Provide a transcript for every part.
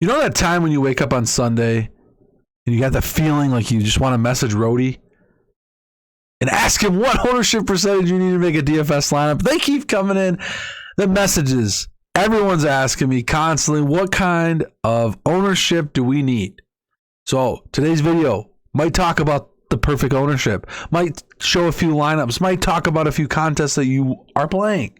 You know that time when you wake up on Sunday and you got the feeling like you just want to message Rhodey and ask him what ownership percentage you need to make a DFS lineup? They keep coming in. The messages. Everyone's asking me constantly, what kind of ownership do we need? So today's video might talk about the perfect ownership, might show a few lineups, might talk about a few contests that you are playing.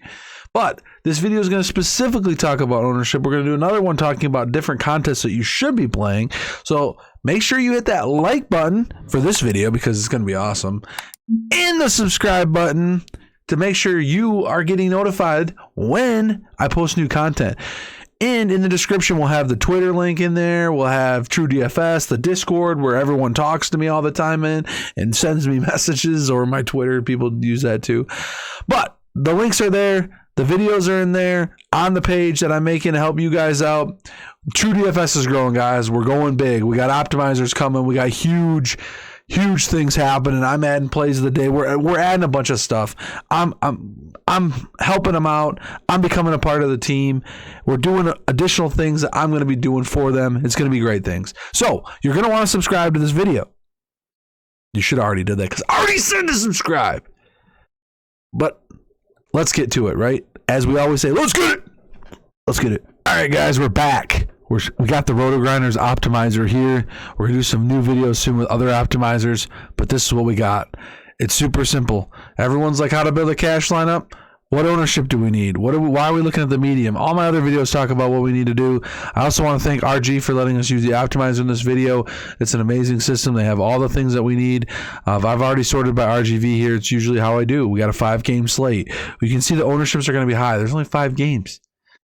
But this video is going to specifically talk about ownership. We're going to do another one talking about different contests that you should be playing. So make sure you hit that like button for this video because it's going to be awesome. And the subscribe button to make sure you are getting notified when I post new content. And in the description, we'll have the Twitter link in there. We'll have True DFS, the Discord where everyone talks to me all the time and sends me messages, or my Twitter. People use that too. But the links are there. The videos are in there on the page that I'm making to help you guys out. True DFS is growing, guys. We're going big. We got optimizers coming. We got huge things happening. I'm adding plays of the day. We're adding a bunch of stuff. I'm helping them out. I'm becoming a part of the team. We're doing additional things that I'm going to be doing for them. It's going to be great things. So you're going to want to subscribe to this video. You should have already did that because I already said to subscribe. But let's get to it, right? As we always say, let's get it. Let's get it. All right, guys, we're back. We got the Roto Grinders optimizer here. We're going to do some new videos soon with other optimizers, but this is what we got. It's super simple. Everyone's like, how to build a cash lineup? What ownership do we need? Why are we looking at the medium? All my other videos talk about what we need to do. I also want to thank RG for letting us use the optimizer in this video. It's an amazing system. They have all the things that we need. I've already sorted by RGV here. It's usually how I do. We got a 5-game slate. You can see the ownerships are going to be high. There's only 5 games.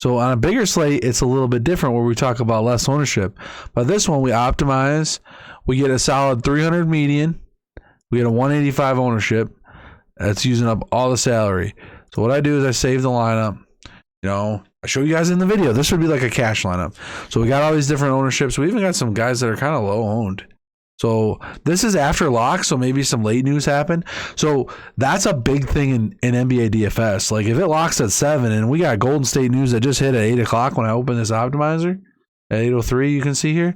So on a bigger slate, it's a little bit different where we talk about less ownership. But this one, we optimize. We get a solid 300 median. We get a 185 ownership. That's using up all the salary. So what I do is I save the lineup. You know, I show you guys in the video. This would be like a cash lineup. So we got all these different ownerships. We even got some guys that are kind of low owned. So this is after lock, so maybe some late news happened. So that's a big thing in NBA DFS. Like if it locks at 7 and we got Golden State news that just hit at 8 o'clock when I open this optimizer at 8:03, you can see here.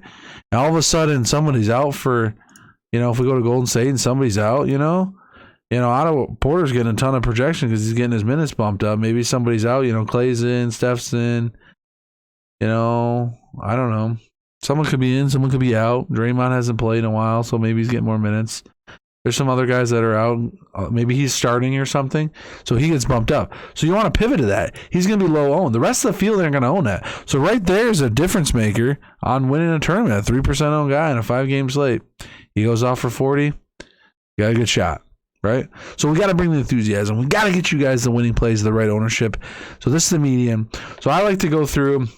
And all of a sudden somebody's out for, you know, if we go to Golden State and somebody's out, Otto Porter's getting a ton of projection because he's getting his minutes bumped up. Maybe somebody's out, Clay's in, Steph's in, I don't know. Someone could be in, someone could be out. Draymond hasn't played in a while, so maybe he's getting more minutes. There's some other guys that are out. Maybe he's starting or something, so he gets bumped up. So you want to pivot to that. He's going to be low owned. The rest of the field aren't going to own that. So right there is a difference maker on winning a tournament. A 3% owned guy in a 5-game slate. He goes off for 40. You got a good shot, right? So we got to bring the enthusiasm. We got to get you guys the winning plays, the right ownership. So this is the medium. So I like to go through.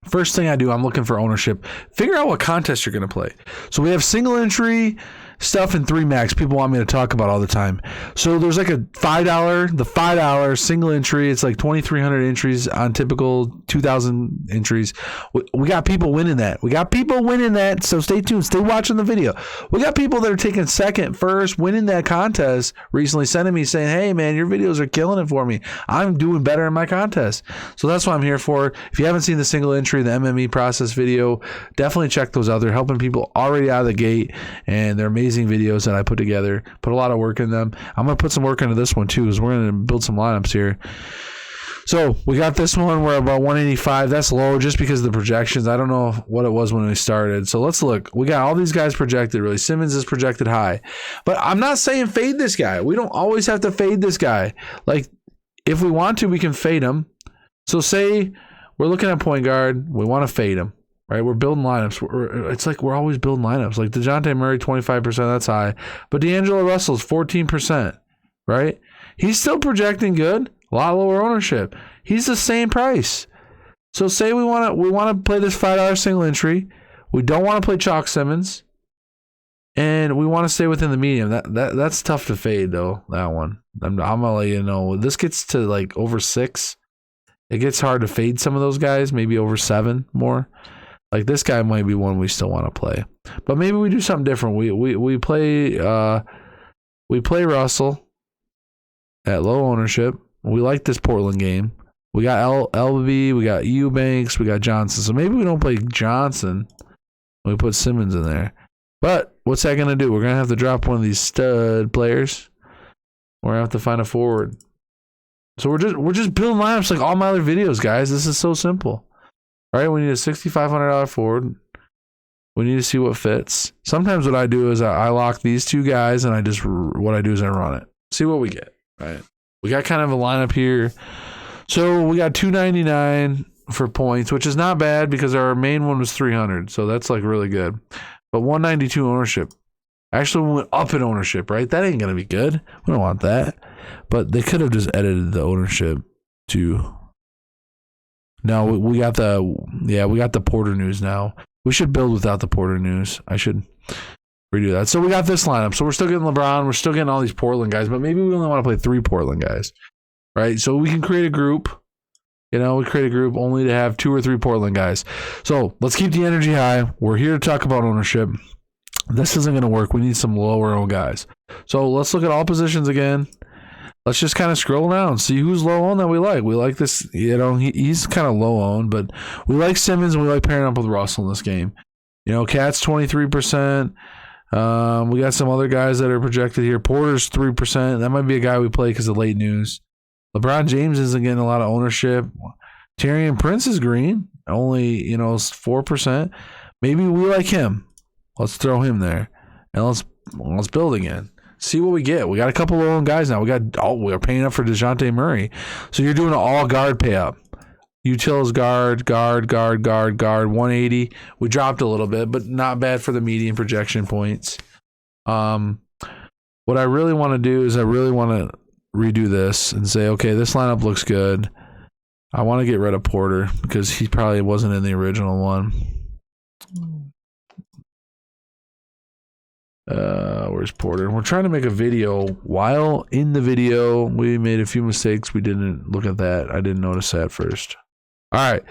First thing I do, I'm looking for ownership. Figure out what contest you're going to play. So we have single entry stuff in 3 max people want me to talk about all the time. So there's like a $5 single entry. It's like 2,300 entries on typical 2,000 entries. We got people winning that. So stay tuned. Stay watching the video. We got people that are taking second, first, winning that contest recently, sending me saying, hey man, your videos are killing it for me. I'm doing better in my contest. So that's what I'm here for. If you haven't seen the single entry, the MME process video, definitely check those out. They're helping people already out of the gate, and they're amazing videos that I put together. Put a lot of work in them. I'm going to put some work into this one too, because we're going to build some lineups here. So we got this one. We're about 185. That's low just because of the projections. I don't know what it was when we started. So let's look. We got all these guys projected. Really, Simmons is projected high, but I'm not saying fade this guy. We don't always have to fade this guy. Like if we want to, we can fade him. So say we're looking at point guard. We want to fade him. Right, we're building lineups. It's like we're always building lineups. Like DeJounte Murray, 25%, that's high. But D'Angelo Russell's 14%, right? He's still projecting good. A lot lower ownership. He's the same price. So say we want to play this $5 single entry. We don't want to play Chalk Simmons, and we want to stay within the medium. That's tough to fade though. That one. I'm gonna let you know. This gets to like over 6. It gets hard to fade some of those guys. Maybe over 7 more. Like this guy might be one we still want to play, but maybe we do something different. We play Russell at low ownership. We like this Portland game. We got LB, we got Eubanks, we got Johnson. So maybe we don't play Johnson. We put Simmons in there. But what's that going to do? We're going to have to drop one of these stud players. We're going to have to find a forward. So we're just building lineups like all my other videos, guys. This is so simple. All right, we need a $6,500 forward. We need to see what fits. Sometimes what I do is I lock these two guys, and what I do is I run it. See what we get. Right? We got kind of a lineup here. So we got 299 for points, which is not bad because our main one was 300. So that's like really good. But 192 ownership. Actually, we went up in ownership, right? That ain't going to be good. We don't want that. But they could have just edited the ownership to... No, we got the Porter news now. We should build without the Porter news. I should redo that. So we got this lineup. So we're still getting LeBron. We're still getting all these Portland guys, but maybe we only want to play 3 Portland guys, right? So we can create a group. We create a group only to have 2 or 3 Portland guys. So let's keep the energy high. We're here to talk about ownership. This isn't going to work. We need some lower owned guys. So let's look at all positions again. Let's just kind of scroll down, see who's low owned that we like. We like this, he's kind of low owned, but we like Simmons and we like pairing up with Russell in this game. Cat's 23%. We got some other guys that are projected here. Porter's 3%. That might be a guy we play because of late news. LeBron James isn't getting a lot of ownership. Taurean Prince is green, only 4%. Maybe we like him. Let's throw him there, and let's build again. See what we get. We got a couple of low guys now. We're paying up for DeJounte Murray. So you're doing an all guard pay up. Utils guard, 180. We dropped a little bit, but not bad for the median projection points. What I really want to do is I really want to redo this and say, okay, this lineup looks good. I want to get rid of Porter because he probably wasn't in the original one. Where's Porter? We're trying to make a video. While in the video, we made a few mistakes. We didn't look at that. I didn't notice that first. All right.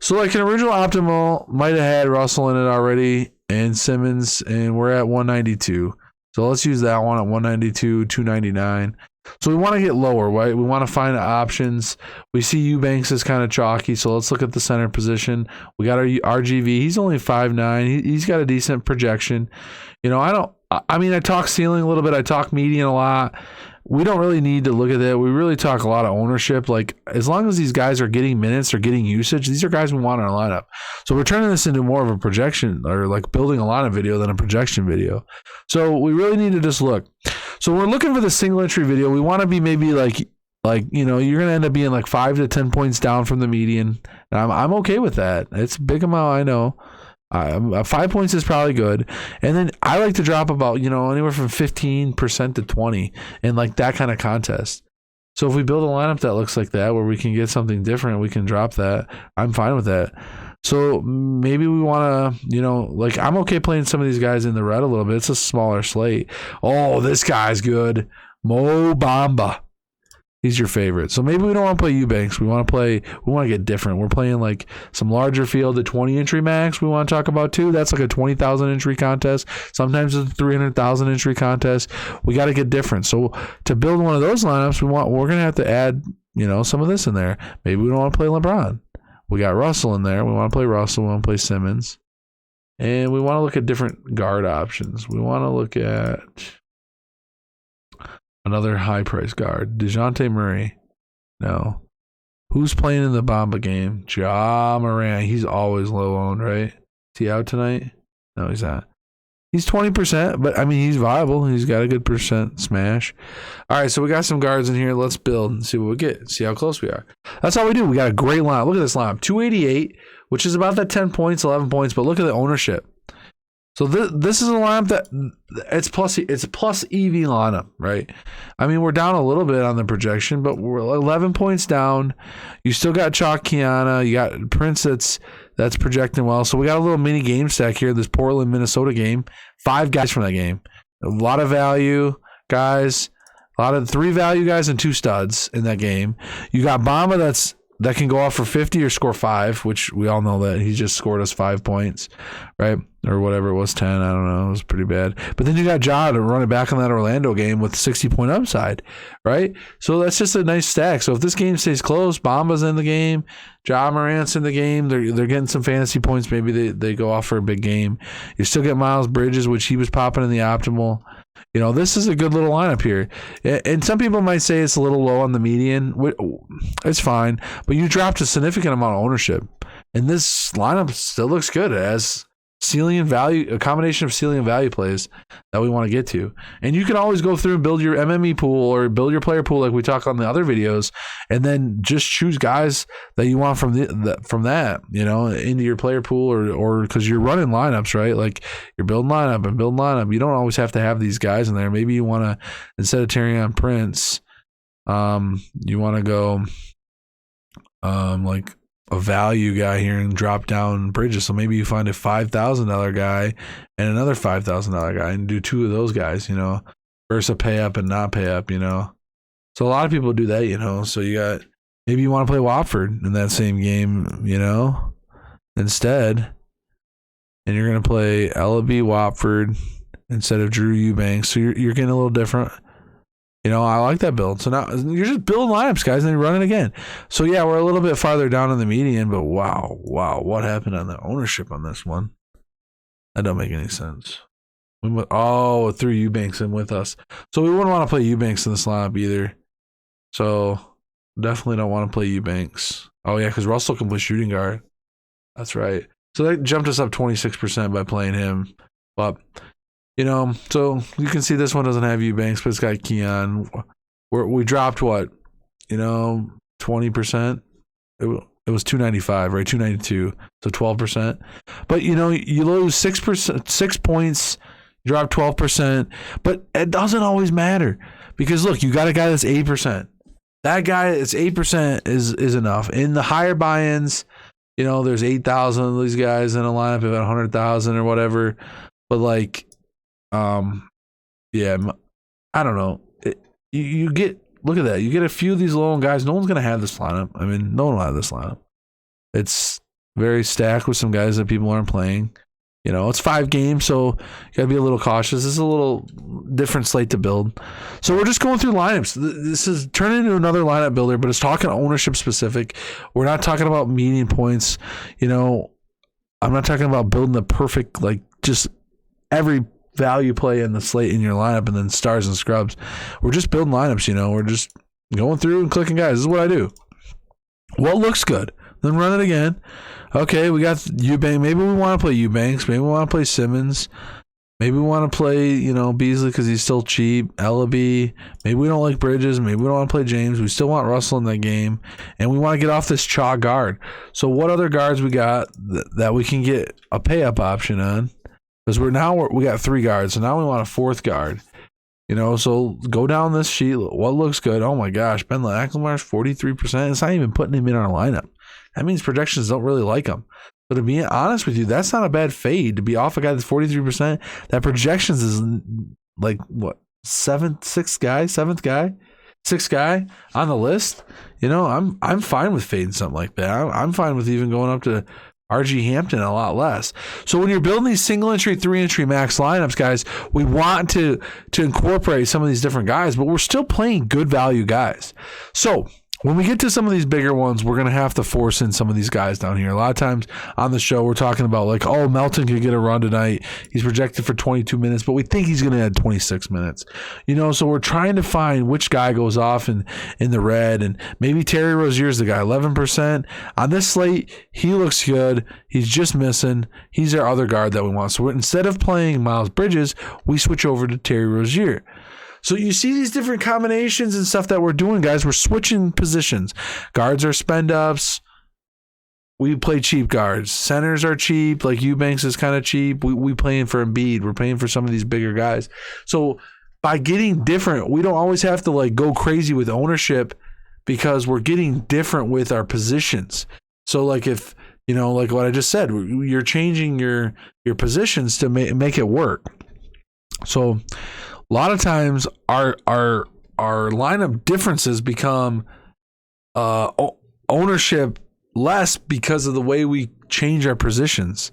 So like an original optimal might have had Russell in it already and Simmons, and we're at 192. So let's use that one at 192, 299. So we want to get lower, right? We want to find options. We see Eubanks is kind of chalky, so let's look at the center position. We got our RGV. He's only 5'9". He's got a decent projection. I talk ceiling a little bit. I talk median a lot. We don't really need to look at that. We really talk a lot of ownership. Like, as long as these guys are getting minutes or getting usage, these are guys we want in our lineup. So we're turning this into more of a projection, or like building a lineup video than a projection video. So we really need to just look. So we're looking for the single entry video. We want to be maybe like you're going to end up being like 5 to 10 points down from the median. And I'm okay with that. It's a big amount, I know. 5 points is probably good. And then I like to drop about, anywhere from 15% to 20 in like that kind of contest. So if we build a lineup that looks like that, where we can get something different, we can drop that. I'm fine with that. So maybe we want to, I'm okay playing some of these guys in the red a little bit. It's a smaller slate. Oh, this guy's good. Mo Bamba. He's your favorite. So maybe we don't want to play Eubanks. We want to get different. We're playing like some larger field, the 20 entry max we want to talk about too. That's like a 20,000 entry contest. Sometimes it's a 300,000 entry contest. We got to get different. So to build one of those lineups, we're going to have to add, some of this in there. Maybe we don't want to play LeBron. We got Russell in there. We want to play Russell. We want to play Simmons. And we want to look at different guard options. We want to look at another high price guard. DeJounte Murray. No. Who's playing in the Bamba game? Ja Morant. He's always low owned, right? Is he out tonight? No, he's not. He's 20%, but he's viable. He's got a good percent smash. All right, so we got some guards in here. Let's build and see what we get. See how close we are. That's all we do. We got a great lineup. Look at this lineup. 288, which is about that 10 points, 11 points, but look at the ownership. So this is a lineup that it's a plus EV lineup, right? We're down a little bit on the projection, but we're 11 points down. You still got Chalk Kiana. You got Prince that's projecting well. So we got a little mini game stack here, this Portland, Minnesota game. 5 guys from that game. A lot of value guys. A lot of 3 value guys and 2 studs in that game. You got Bamba that can go off for 50 or score 5, which we all know that he just scored us 5 points, right? Or whatever it was, 10. I don't know. It was pretty bad. But then you got Ja to run it back on that Orlando game with 60-point upside, right? So that's just a nice stack. So if this game stays close, Bamba's in the game, Ja Morant's in the game, they're getting some fantasy points. Maybe they go off for a big game. You still get Miles Bridges, which he was popping in the optimal. You know, this is a good little lineup here. And some people might say it's a little low on the median. It's fine. But you dropped a significant amount of ownership. And this lineup still looks good. It has ceiling and value, a combination of ceiling and value plays that we want to get to. And you can always go through and build your MME pool or build your player pool like we talk on the other videos, and then just choose guys that you want from that, you know, into your player pool or because you're running lineups, right? Like you're building lineup. You don't always have to have these guys in there. Maybe you want to, instead of Taurean Prince, you want to go like a value guy here and drop down Bridges. So maybe you find a $5,000 guy and another $5,000 guy and do 2 of those guys, you know, versus a pay up and not pay up, you know. So a lot of people do that, you know. So you got, maybe you want to play Watford in that same game, you know, instead. And you're going to play Ellaby Watford instead of Drew Eubanks. So you're getting a little different. You know, I like that build. So now you're just building lineups, guys, and then you run it again. So, yeah, we're a little bit farther down in the median, but wow, what happened on the ownership on this one? That don't make any sense. It threw Eubanks in with us. So we wouldn't want to play Eubanks in this lineup either. So definitely don't want to play Eubanks. Oh, yeah, because Russell can play shooting guard. That's right. So that jumped us up 26% by playing him. But... you know, so you can see this one doesn't have Eubanks, but it's got Keon. We dropped what? You know, 20%. It was 295, right? 292, so 12%. But you know, you lose 6%, 6 points, you drop 12%. But it doesn't always matter because look, you got a guy that's 8%. That guy that's 8% is enough. In the higher buy-ins, you know, there's 8,000 of these guys in a lineup of 100,000 or whatever. But like. Yeah, I don't know. You get, look at that. You get a few of these low guys. No one's going to have this lineup. I mean, no one will have this lineup. It's very stacked with some guys that people aren't playing. You know, it's 5 games, so you got to be a little cautious. This is a little different slate to build. So we're just going through lineups. This is turning into another lineup builder, but it's talking ownership specific. We're not talking about median points. You know, I'm not talking about building the perfect, like, just every value play in the slate in your lineup and then stars and scrubs. We're just building lineups, you know. We're just going through and clicking guys. This is what I do. What looks good? Then run it again. Okay, we got Eubanks. Maybe we want to play Eubanks. Maybe we want to play Simmons. Maybe we want to play, you know, Beasley because he's still cheap. Ellaby. Maybe we don't like Bridges. Maybe we don't want to play James. We still want Russell in that game. And we want to get off this Cha guard. So what other guards we got that we can get a pay-up option on? Because we got 3 guards, so now we want a 4th guard. You know, so go down this sheet. What looks good? Oh my gosh, Ben McLemore's 43%. It's not even putting him in our lineup. That means projections don't really like him. So to be honest with you, that's not a bad fade to be off a guy that's 43%. That projections is like what, 6th guy on the list. You know, I'm fine with fading something like that. I'm fine with even going up to RG Hampton a lot less. So when you're building these single entry, 3 entry max lineups, guys, we want to incorporate some of these different guys, but we're still playing good value guys. So when we get to some of these bigger ones, we're going to have to force in some of these guys down here. A lot of times on the show, we're talking about like, oh, Melton could get a run tonight. He's projected for 22 minutes, but we think he's going to add 26 minutes. You know, so we're trying to find which guy goes off in the red, and maybe Terry Rozier's the guy, 11%. On this slate, he looks good. He's just missing. He's our other guard that we want. So instead of playing Miles Bridges, we switch over to Terry Rozier. So you see these different combinations and stuff that we're doing, guys. We're switching positions. Guards are spend ups. We play cheap guards. Centers are cheap. Like Eubanks is kind of cheap. We playing for Embiid. We're paying for some of these bigger guys. So by getting different, we don't always have to like go crazy with ownership because we're getting different with our positions. So like if, you know, like what I just said, you're changing your positions to make it work. So a lot of times our lineup differences become ownership less because of the way we change our positions.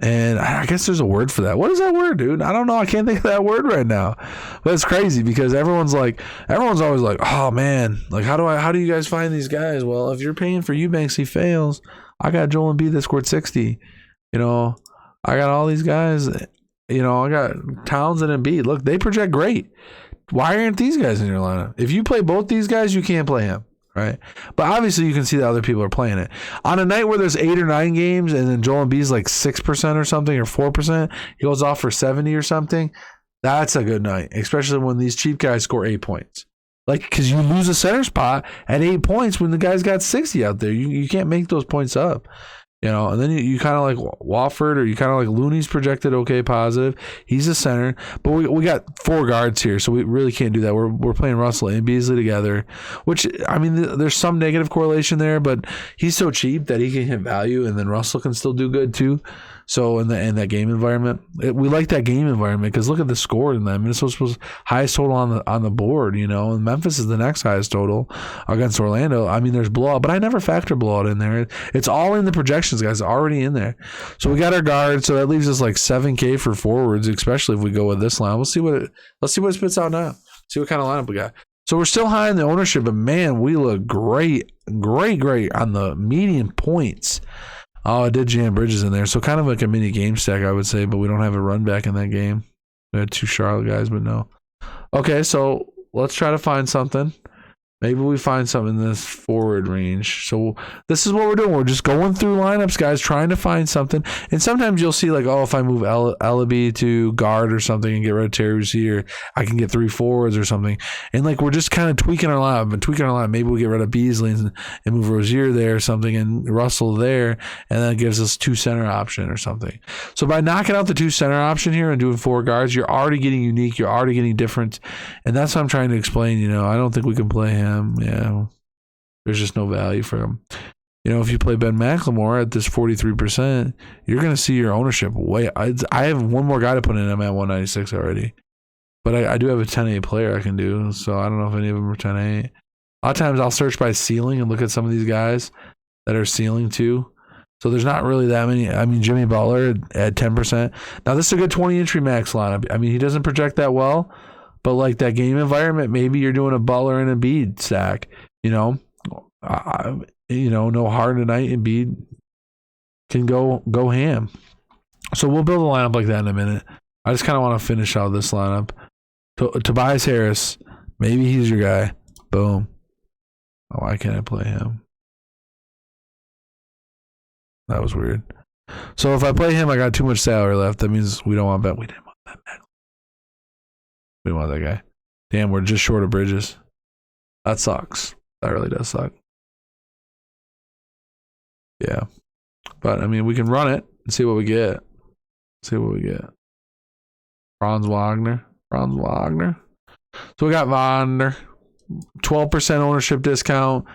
And I guess there's a word for that. What is that word, dude? I don't know. I can't think of that word right now. But it's crazy because everyone's always like, oh man, like how do you guys find these guys? Well, if you're paying for Eubanks, he fails. I got Joel Embiid that scored 60. You know, I got all these guys. You know, I got Townsend and Embiid. Look, they project great. Why aren't these guys in your lineup? If you play both these guys, you can't play him. Right. But obviously you can see that other people are playing it. On a night where there's 8 or 9 games and then Joel Embiid's like 6% or something or 4%, he goes off for 70 or something. That's a good night, especially when these cheap guys score 8 points. Like, because you lose a center spot at 8 points when the guy's got 60 out there. You can't make those points up. You know, and then you kind of like Wofford or you kind of like Looney's projected okay positive. He's a center, but we got 4 guards here, so we really can't do that. We're playing Russell and Beasley together, which, I mean, there's some negative correlation there, but he's so cheap that he can hit value, and then Russell can still do good too. So in that game environment, we like that game environment because look at the score in that. Minnesota's was highest total on the board, you know, and Memphis is the next highest total against Orlando. I mean, there's blowout, but I never factor blowout in there. It's all in the projections, guys, already in there. So we got our guards, so that leaves us like $7K for forwards, especially if we go with this line. Let's see what it spits out now. See what kind of lineup we got. So we're still high in the ownership, but man, we look great on the median points. Oh, I did jam Bridges in there. So kind of like a mini game stack, I would say, but we don't have a run back in that game. We had 2 Charlotte guys, but no. Okay, so let's try to find something. Maybe we find something in this forward range. So this is what we're doing. We're just going through lineups, guys, trying to find something. And sometimes you'll see like, oh, if I move Ellaby to guard or something and get rid of Terry Rozier, I can get 3 forwards or something. And like we're just kind of tweaking our lineup. Maybe we get rid of Beasley and move Rozier there or something and Russell there. And then it gives us 2 center option or something. So by knocking out the 2 center option here and doing 4 guards, you're already getting unique. You're already getting different. And that's what I'm trying to explain. You know, I don't think we can play him. Yeah, there's just no value for him. You know, if you play Ben McLemore at this 43%, you're going to see your ownership way. I have one more guy to put in. I'm at 196 already, but I do have a 10-8 player I can do. So I don't know if any of them are 10-8. A lot of times I'll search by ceiling and look at some of these guys that are ceiling too. So there's not really that many. I mean, Jimmy Butler at 10%. Now this is a good 20 entry max lineup. I mean, he doesn't project that well. But like that game environment, maybe you're doing a Butler and Embiid stack. You know, no Harden tonight. Embiid can go ham. So we'll build a lineup like that in a minute. I just kind of want to finish out this lineup. Tobias Harris, maybe he's your guy. Boom. Oh, why can't I play him? That was weird. So if I play him, I got too much salary left. That means we don't want that. We didn't want that. We don't want that guy. Damn, we're just short of Bridges. That sucks. That really does suck. Yeah. But, I mean, we can run it and see what we get. Franz Wagner. So we got Wagner. 12% ownership discount.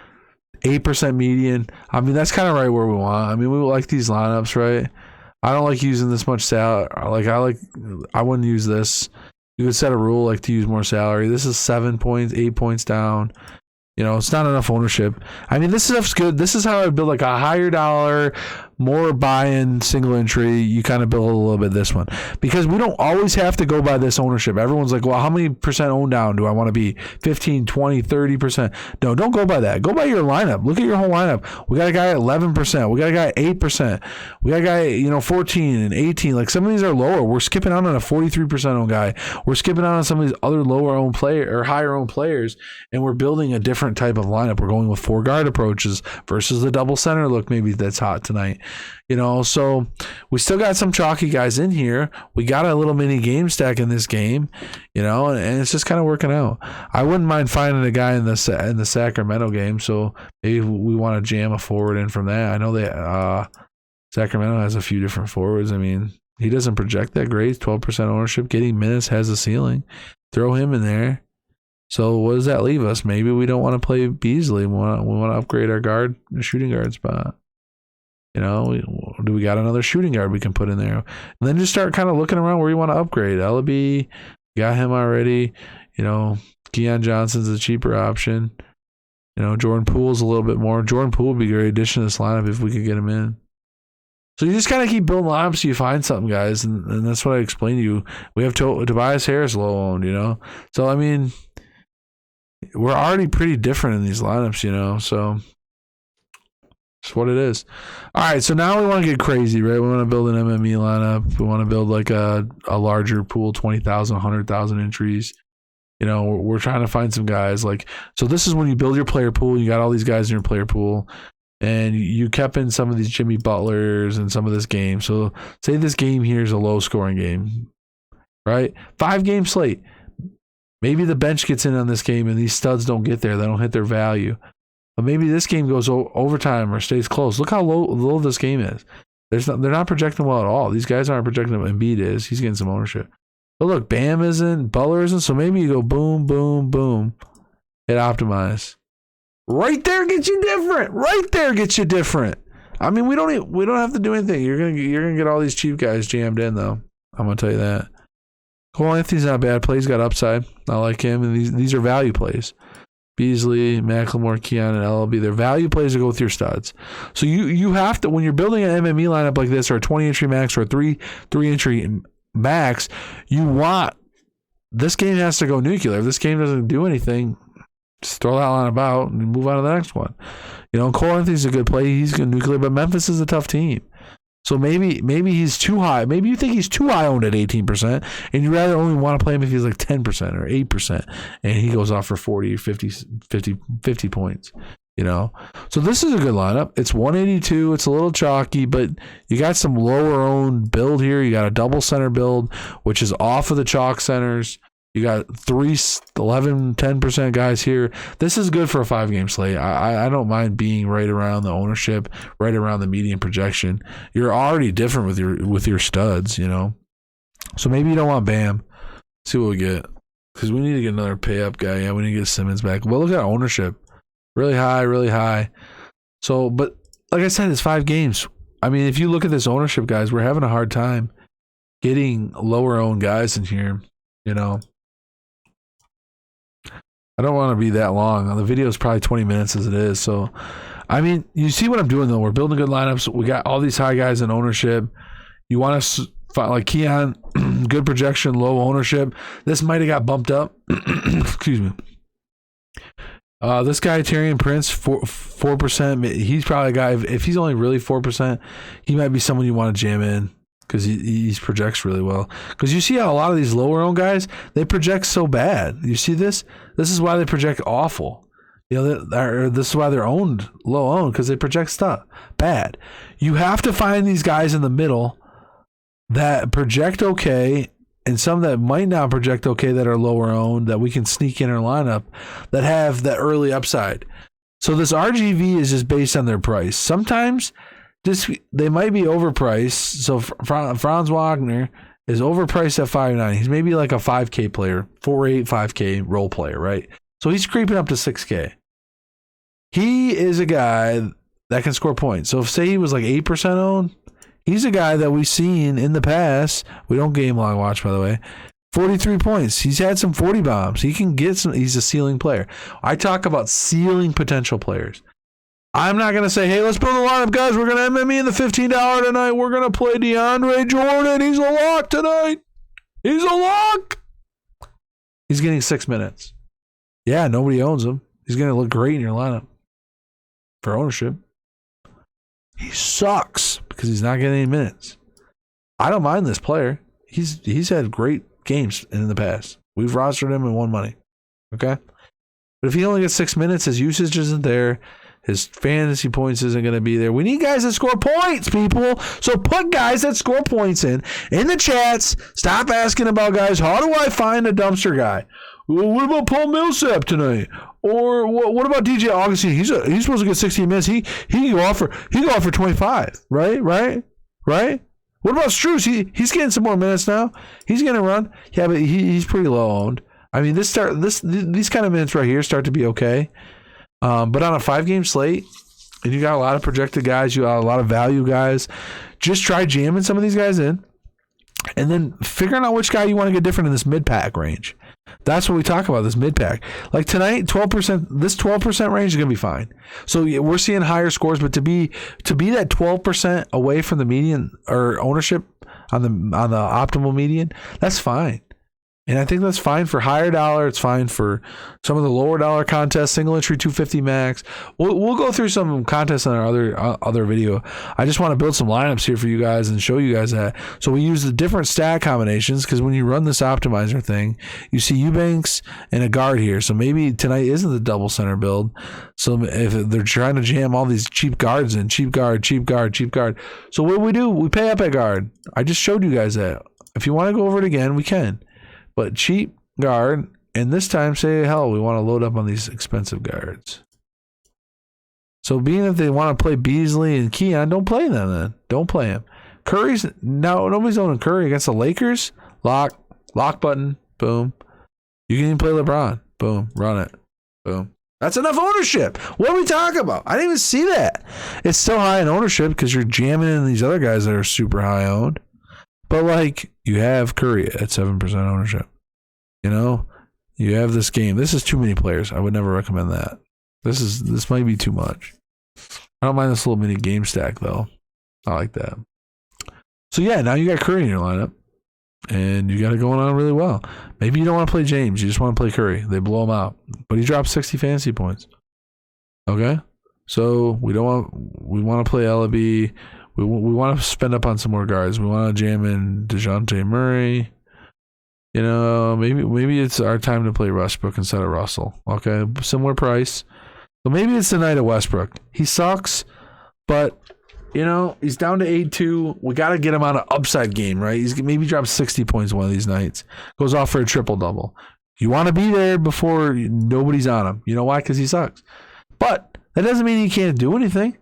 8% median. I mean, that's kind of right where we want. I mean, we like these lineups, right? I don't like using this much salary. I wouldn't use this. You could set a rule like to use more salary. This is 7 points, 8 points down. You know, it's not enough ownership. I mean, this stuff's good. This is how I build like a higher dollar, more buy-in single entry. You kind of build a little bit this one because we don't always have to go by this ownership. Everyone's like, well, how many percent owned down do I want to be? 15, 20, 30%. No, don't go by that. Go by your lineup. Look at your whole lineup. We got a guy at 11%. We got a guy at 8%. We got a guy, 14 and 18. Like some of these are lower. We're skipping out on a 43% owned guy. We're skipping out on some of these other lower owned player or higher owned players, and we're building a different type of lineup. We're going with 4 guard approaches versus the double center look maybe that's hot tonight. So we still got some chalky guys in here. We got a little mini game stack in this game, and it's just kind of working out. I wouldn't mind finding a guy in the Sacramento game, so maybe we want to jam a forward in from that. I know that Sacramento has a few different forwards. I mean, he doesn't project that great. 12% ownership, getting minutes has a ceiling. Throw him in there. So what does that leave us? Maybe we don't want to play Beasley. We want to upgrade our shooting guard spot. Do we got another shooting guard we can put in there? And then just start kind of looking around where you want to upgrade. Ellaby, got him already. Keon Johnson's a cheaper option. You know, Jordan Poole's a little bit more. Jordan Poole would be a great addition to this lineup if we could get him in. So you just kind of keep building lineups so you find something, guys, and that's what I explained to you. We have Tobias Harris low owned, you know. So, I mean, we're already pretty different in these lineups, you know. So it's what it is. All right, so now we want to get crazy, right? We want to build an MME lineup. We want to build like a larger pool, 20,000, 100,000 entries. You know, we're trying to find some guys like, so this is when you build your player pool. You got all these guys in your player pool. And you kept in some of these Jimmy Butlers and some of this game. So say this game here is a low scoring game, right? 5-game slate. Maybe the bench gets in on this game and these studs don't get there. They don't hit their value. But maybe this game goes overtime or stays close. Look how low this game is. They're not projecting well at all. These guys aren't projecting them. Embiid is. He's getting some ownership. But look, Bam isn't. Butler isn't. So maybe you go boom, boom, boom. Hit optimize. Right there gets you different. Right there gets you different. I mean, we don't have to do anything. You're gonna get all these cheap guys jammed in though. I'm gonna tell you that. Cole Anthony's not a bad play. He's got upside. I like him. And these are value plays. Beasley, McLemore, Keon, and LLB. They're value plays to go with your studs. So you have to, when you're building an MME lineup like this, or a 20 entry max, or a 3 entry max, you want this game has to go nuclear. If this game doesn't do anything, just throw that line about and move on to the next one. You know, Cole Anthony's a good play. He's going to nuclear, but Memphis is a tough team. So maybe he's too high. Maybe you think he's too high owned at 18%, and you rather only want to play him if he's like 10% or 8%, and he goes off for 40 or 50 points. You know, so this is a good lineup. It's 182. It's a little chalky, but you got some lower owned build here. You got a double center build, which is off of the chalk centers. You got 11, 10% guys here. This is good for a 5-game slate. I don't mind being right around the ownership, right around the median projection. You're already different with your studs, you know. So maybe you don't want Bam. See what we get, because we need to get another pay up guy. Yeah, we need to get Simmons back. Well, look at ownership, really high, really high. So, but like I said, it's 5 games. I mean, if you look at this ownership, guys, we're having a hard time getting lower owned guys in here, you know. I don't want to be that long. The video is probably 20 minutes as it is. So, I mean, you see what I'm doing, though. We're building good lineups. We got all these high guys in ownership. You want to find, like Keon, good projection, low ownership. This might have got bumped up. Excuse me. This guy, Taurean Prince, 4%. He's probably a guy, if he's only really 4%, he might be someone you want to jam in, because he projects really well. Because you see how a lot of these lower owned guys, they project so bad. You see this? This is why they project awful. You know, this is why they're owned low owned, because they project stuff bad. You have to find these guys in the middle that project okay, and some that might not project okay that are lower owned that we can sneak in our lineup that have that early upside. So this RGV is just based on their price. Sometimes they might be overpriced. So Franz Wagner is overpriced at 5.9. He's maybe like a 5K player, 4.8, 5K role player, right? So he's creeping up to 6K. He is a guy that can score points. So if say he was like 8% owned, he's a guy that we've seen in the past. We don't game long watch, by the way. 43 points. He's had some 40 bombs. He can get some. He's a ceiling player. I talk about ceiling potential players. I'm not going to say, hey, let's build a lineup, guys. We're going to MME in the $15 tonight. We're going to play DeAndre Jordan. He's a lock tonight. He's a lock. He's getting 6 minutes. Yeah, nobody owns him. He's going to look great in your lineup for ownership. He sucks because he's not getting any minutes. I don't mind this player. He's had great games in the past. We've rostered him and won money. Okay? But if he only gets 6 minutes, his usage isn't there. His fantasy points isn't going to be there. We need guys that score points, people. So put guys that score points in the chats. Stop asking about guys. How do I find a dumpster guy? Well, what about Paul Millsap tonight? Or what about DJ Augustine? He's supposed to get 16 minutes. He can go off for 25. Right? What about Strus? He's getting some more minutes now. He's going to run. Yeah, but he's pretty low owned. I mean, these kind of minutes right here start to be okay. But on a 5-game slate, and you got a lot of projected guys, you got a lot of value guys, just try jamming some of these guys in. And then figuring out which guy you want to get different in this mid-pack range. That's what we talk about, this mid-pack. Like tonight, 12%, this 12% range is going to be fine. So we're seeing higher scores, but to be that 12% away from the median or ownership on the optimal median, that's fine. And I think that's fine for higher dollar. It's fine for some of the lower dollar contests, single entry 250 max. We'll go through some contests on our other video. I just want to build some lineups here for you guys and show you guys that. So we use the different stat combinations because when you run this optimizer thing, you see Eubanks and a guard here. So maybe tonight isn't the double center build. So if they're trying to jam all these cheap guards in, cheap guard. So what do? We pay up at guard. I just showed you guys that. If you want to go over it again, we can. But cheap guard, and this time say, hell, we want to load up on these expensive guards. So being that they want to play Beasley and Keon, don't play them then. Don't play him. Curry's, now nobody's owning Curry against the Lakers. Lock button, boom. You can even play LeBron, boom, run it, boom. That's enough ownership. What are we talking about? I didn't even see that. It's still high in ownership because you're jamming in these other guys that are super high owned. But like you have Curry at 7% ownership. You know, you have this game. This is too many players. I would never recommend that. This might be too much. I don't mind this little mini game stack though. I like that. So yeah, now you got Curry in your lineup, and you got it going on really well. Maybe you don't want to play James. You just want to play Curry. They blow him out, but he drops 60 fantasy points. Okay, so we want to play Ellaby. We want to spend up on some more guards. We want to jam in DeJounte Murray. You know, maybe it's our time to play Westbrook instead of Russell. Okay, similar price. So maybe it's the night of Westbrook. He sucks, but you know he's down to 8-2. We got to get him on an upside game, right? He's maybe drops 60 points one of these nights. Goes off for a triple double. You want to be there before nobody's on him. You know why? Because he sucks. But that doesn't mean he can't do anything.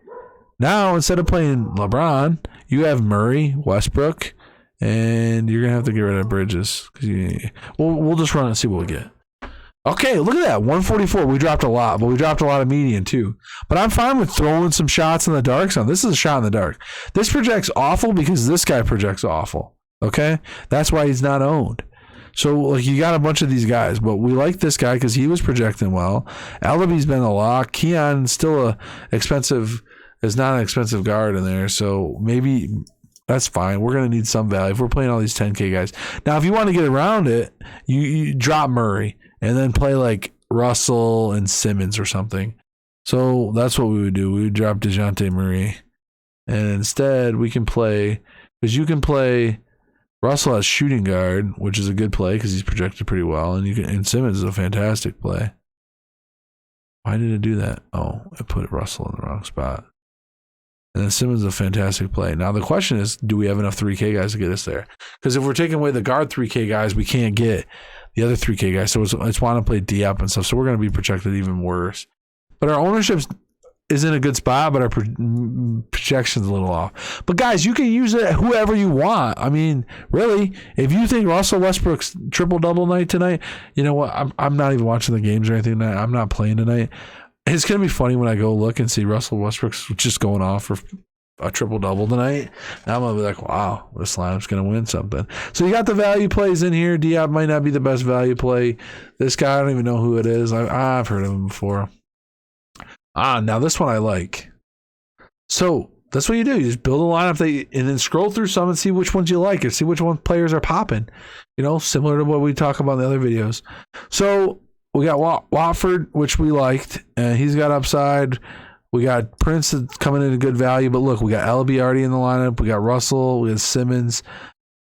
Now, instead of playing LeBron, you have Murray, Westbrook, and you're going to have to get rid of Bridges. We'll just run and see what we get. Okay, look at that. 144. We dropped a lot, but we dropped a lot of median too. But I'm fine with throwing some shots in the dark. So this is a shot in the dark. This projects awful because this guy projects awful. Okay? That's why he's not owned. So like you got a bunch of these guys, but we like this guy because he was projecting well. Ellaby's been a lock. Keon still is not an expensive guard in there, so maybe that's fine. We're going to need some value if we're playing all these 10K guys. Now, if you want to get around it, you drop Murray and then play like Russell and Simmons or something. So that's what we would do. We would drop DeJounte Murray, and instead we can play, because you can play Russell as shooting guard, which is a good play because he's projected pretty well, and Simmons is a fantastic play. Why did it do that? Oh, I put Russell in the wrong spot. And then Simmons is a fantastic play. Now the question is, do we have enough 3K guys to get us there? Because if we're taking away the guard 3K guys, we can't get the other 3K guys. So it's want to play D-up and stuff. So we're going to be projected even worse. But our ownership is in a good spot, but our projection's a little off. But guys, you can use it whoever you want. I mean, really, if you think Russell Westbrook's triple-double night tonight, you know what? I'm not even watching the games or anything tonight. I'm not playing tonight. It's going to be funny when I go look and see Russell Westbrook's just going off for a triple-double tonight. Now I'm going to be like, wow, this lineup's going to win something. So you got the value plays in here. Diop might not be the best value play. This guy, I don't even know who it is. I've heard of him before. Now this one I like. So that's what you do. You just build a lineup and then scroll through some and see which ones you like and see which one players are popping. You know, similar to what we talk about in the other videos. So we got Watford, which we liked, and he's got upside. We got Prince that's coming in a good value, but look, we got Ellaby already in the lineup. We got Russell, we got Simmons,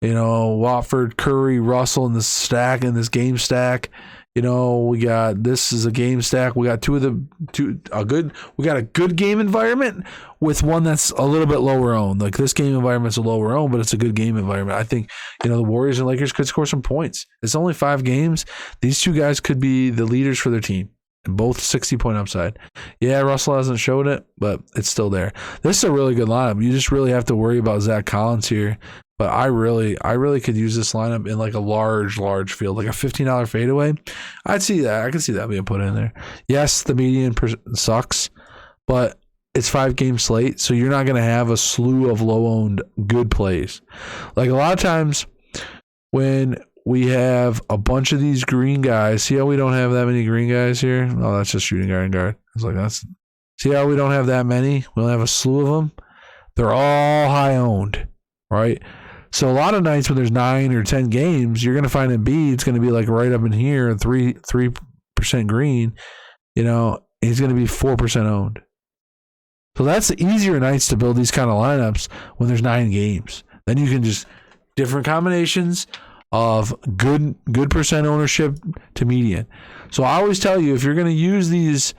you know, Watford, Curry, Russell in this game stack. You know, we got this is a game stack. We got we got a good game environment with one that's a little bit lower owned. Like this game environment's a lower owned, but it's a good game environment. I think, you know, the Warriors and Lakers could score some points. It's only 5 games. These two guys could be the leaders for their team. And both 60-point upside. Yeah, Russell hasn't showed it, but it's still there. This is a really good lineup. You just really have to worry about Zach Collins here. But I really could use this lineup in like a large field, like a $15 fadeaway. I'd see that. I could see that being put in there. Yes, the median sucks, but it's 5-game slate, so you're not going to have a slew of low-owned good plays. Like a lot of times, when we have a bunch of these green guys. See how we don't have that many green guys here? Oh, that's just shooting guard and guard. It's like that's. See how we don't have that many? We don't have a slew of them. They're all high owned, right? So a lot of nights when there's 9 or 10 games, you're gonna find Embiid's gonna be like right up in here, 3% green. You know, he's gonna be 4% owned. So that's the easier nights to build these kind of lineups when there's 9 games. Then you can just different combinations of good percent ownership to median. So I always tell you, if you're going to use these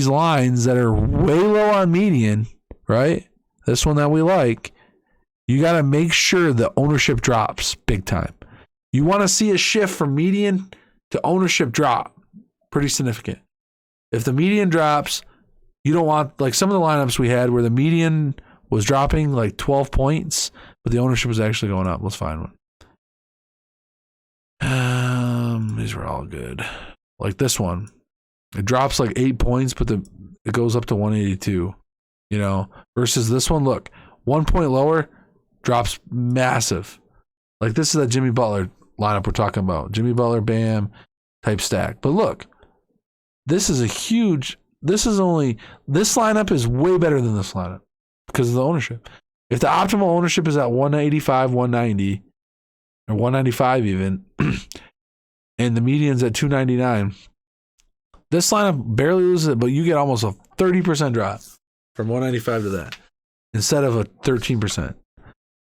lines that are way low on median, right? This one that we like, you got to make sure the ownership drops big time. You want to see a shift from median to ownership drop, pretty significant. If the median drops, you don't want, like some of the lineups we had where the median was dropping like 12 points, but the ownership was actually going up. Let's find one. These were all good. Like this one. It drops like 8 points, but it goes up to 182. You know, versus this one, look, 1 point lower, drops massive. Like this is that Jimmy Butler lineup we're talking about. Jimmy Butler, Bam type stack. But look, this lineup is way better than this lineup because of the ownership. If the optimal ownership is at 185, 190, or 195 even, and the median's at 299, this lineup barely loses it, but you get almost a 30% drop from 195 to that instead of a 13%.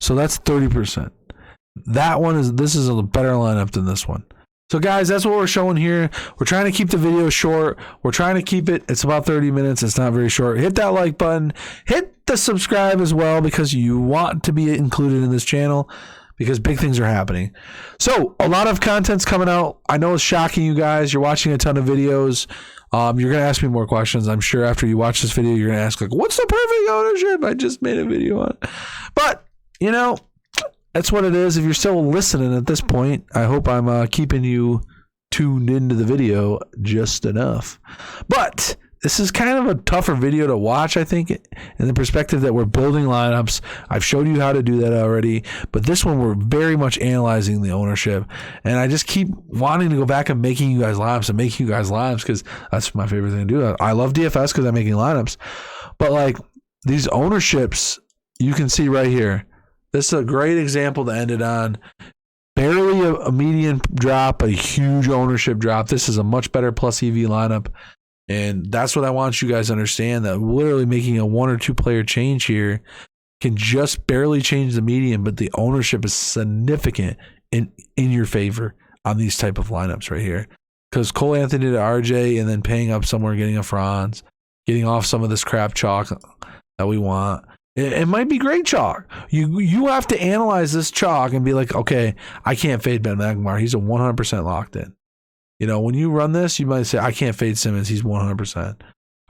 So that's 30%. This is a better lineup than this one. So guys, that's what we're showing here. We're trying to keep the video short. We're trying to keep it's about 30 minutes. It's not very short. Hit that like button. Hit the subscribe as well because you want to be included in this channel because big things are happening. So a lot of content's coming out. I know it's shocking you guys. You're watching a ton of videos. You're going to ask me more questions. I'm sure after you watch this video, you're going to ask like, what's the perfect ownership? I just made a video on. But, you know, that's what it is. If you're still listening at this point, I hope I'm keeping you tuned into the video just enough. But this is kind of a tougher video to watch, I think, in the perspective that we're building lineups. I've showed you how to do that already. But this one, we're very much analyzing the ownership. And I just keep wanting to go back and making you guys lineups because that's my favorite thing to do. I love DFS because I'm making lineups. But like these ownerships, you can see right here. This is a great example to end it on. Barely a median drop, a huge ownership drop. This is a much better plus EV lineup. And that's what I want you guys to understand, that literally making a 1 or 2 player change here can just barely change the median, but the ownership is significant in your favor on these type of lineups right here. Because Cole Anthony to RJ and then paying up somewhere, getting a Franz, getting off some of this crap chalk that we want. It might be great chalk. You have to analyze this chalk and be like, okay, I can't fade Ben McLemore. He's a 100% locked in. You know, when you run this, you might say, I can't fade Simmons. He's 100%.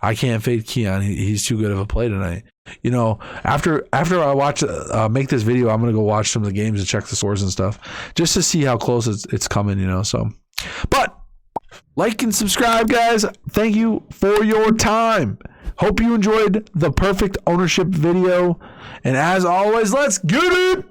I can't fade Keon. He's too good of a play tonight. You know, after I watch make this video, I'm gonna go watch some of the games and check the scores and stuff just to see how close it's coming. You know, so. But like and subscribe, guys. Thank you for your time. Hope you enjoyed the perfect ownership video. And as always, let's get it.